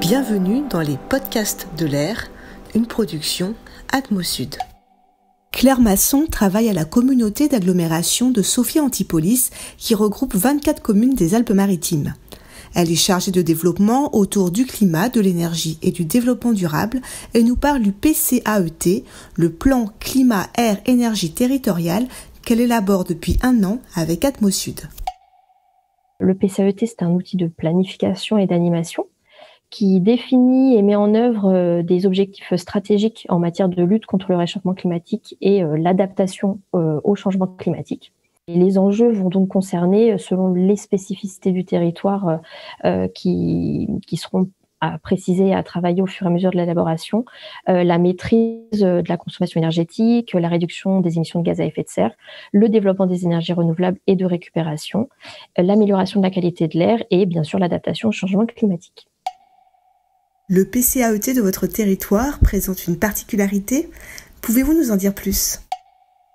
Bienvenue dans les podcasts de l'air, une production Atmosud. Claire Masson travaille à la communauté d'agglomération de Sophia Antipolis qui regroupe 24 communes des Alpes-Maritimes. Elle est chargée de développement autour du climat, de l'énergie et du développement durable et nous parle du PCAET, le plan climat-air-énergie territorial qu'elle élabore depuis 1 an avec Atmosud. Le PCAET, c'est un outil de planification et d'animation qui définit et met en œuvre des objectifs stratégiques en matière de lutte contre le réchauffement climatique et l'adaptation au changement climatique. Et les enjeux vont donc concerner, selon les spécificités du territoire qui seront à préciser et à travailler au fur et à mesure de l'élaboration, la maîtrise de la consommation énergétique, la réduction des émissions de gaz à effet de serre, le développement des énergies renouvelables et de récupération, l'amélioration de la qualité de l'air et bien sûr l'adaptation au changement climatique. Le PCAET de votre territoire présente une particularité. Pouvez-vous nous en dire plus ?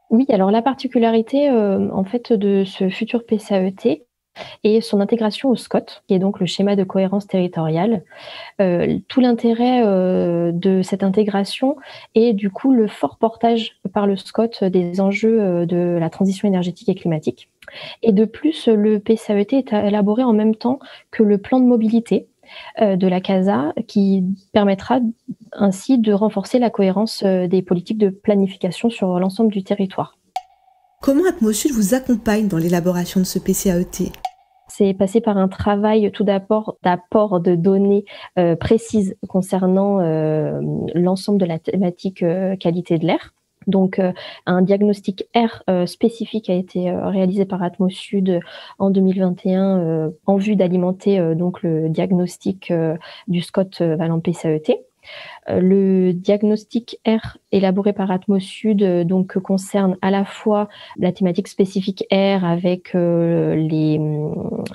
Oui, alors la particularité de ce futur PCAET est son intégration au SCOT, qui est donc le schéma de cohérence territoriale. Tout l'intérêt de cette intégration est du coup le fort portage par le SCOT des enjeux de la transition énergétique et climatique. Et de plus, le PCAET est élaboré en même temps que le plan de mobilité de la CASA, qui permettra ainsi de renforcer la cohérence des politiques de planification sur l'ensemble du territoire. Comment Atmosud vous accompagne dans l'élaboration de ce PCAET ? C'est passé par un travail tout d'abord d'apport de données précises concernant l'ensemble de la thématique qualité de l'air. Donc, un diagnostic air spécifique a été réalisé par Atmosud en 2021 en vue d'alimenter donc le diagnostic du SCOT Valent PCAET. Le diagnostic air élaboré par Atmosud donc concerne à la fois la thématique spécifique air avec les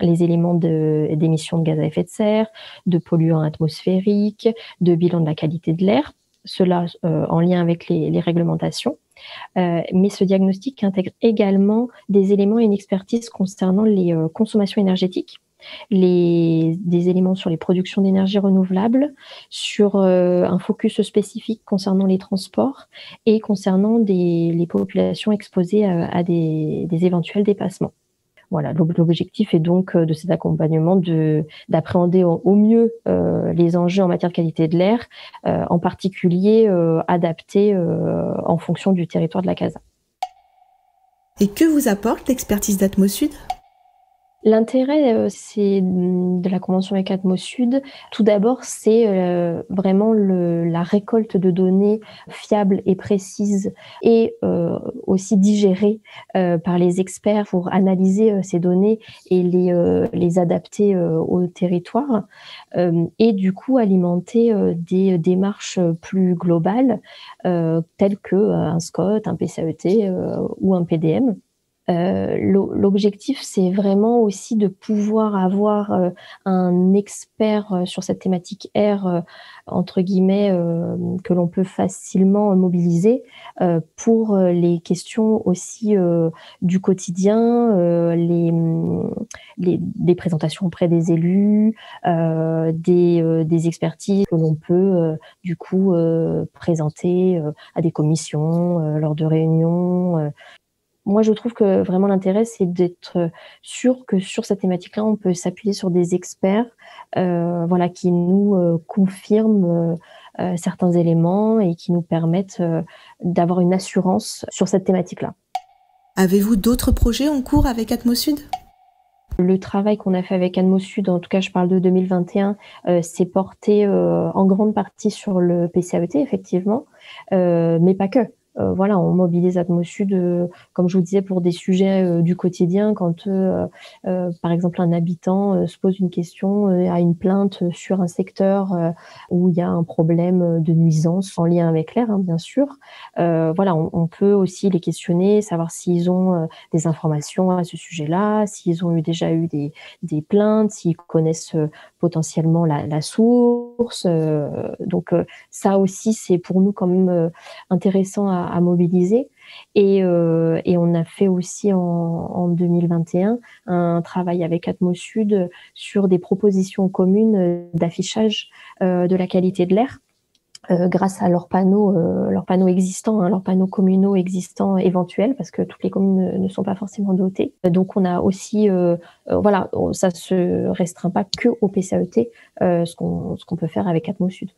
éléments d'émissions de gaz à effet de serre, de polluants atmosphériques, de bilan de la qualité de l'air. Cela en lien avec les réglementations. Mais ce diagnostic intègre également des éléments et une expertise concernant les consommations énergétiques, des éléments sur les productions d'énergie renouvelable, sur un focus spécifique concernant les transports et concernant les populations exposées à des éventuels dépassements. Voilà, l'objectif est donc de cet accompagnement d'appréhender au mieux les enjeux en matière de qualité de l'air, en particulier adaptés en fonction du territoire de la CASA. Et que vous apporte l'expertise d'Atmosud ? L'intérêt de la convention avec Atmosud, tout d'abord, c'est vraiment la récolte de données fiables et précises et aussi digérées par les experts pour analyser ces données et les adapter au territoire et du coup alimenter des démarches plus globales telles qu'un SCOT, un PCAET ou un PDM. L'objectif, c'est vraiment aussi de pouvoir avoir un expert sur cette thématique air, entre guillemets, que l'on peut facilement mobiliser pour les questions aussi du quotidien, des présentations auprès des élus, des expertises que l'on peut du coup présenter à des commissions lors de réunions. Moi, je trouve que vraiment l'intérêt, c'est d'être sûr que sur cette thématique-là, on peut s'appuyer sur des experts qui nous confirment certains éléments et qui nous permettent d'avoir une assurance sur cette thématique-là. Avez-vous d'autres projets en cours avec Atmosud ? Le travail qu'on a fait avec Atmosud, en tout cas je parle de 2021, s'est porté en grande partie sur le PCAET, effectivement, mais pas que. On mobilise Atmosud, comme je vous disais, pour des sujets du quotidien, quand par exemple un habitant se pose une question, a une plainte sur un secteur où il y a un problème de nuisance en lien avec l'air, bien sûr. On peut aussi les questionner, savoir s'ils ont des informations à ce sujet-là, s'ils ont déjà eu des plaintes, s'ils connaissent potentiellement la source. Donc ça aussi, c'est pour nous quand même intéressant à mobiliser. Et on a fait aussi en 2021 un travail avec Atmosud sur des propositions communes d'affichage de la qualité de l'air. Grâce à leurs panneaux existants, leurs panneaux communaux existants éventuels, parce que toutes les communes ne sont pas forcément dotées. Donc on a aussi, voilà, ça se restreint pas que au PCAET, ce qu'on peut faire avec Atmosud.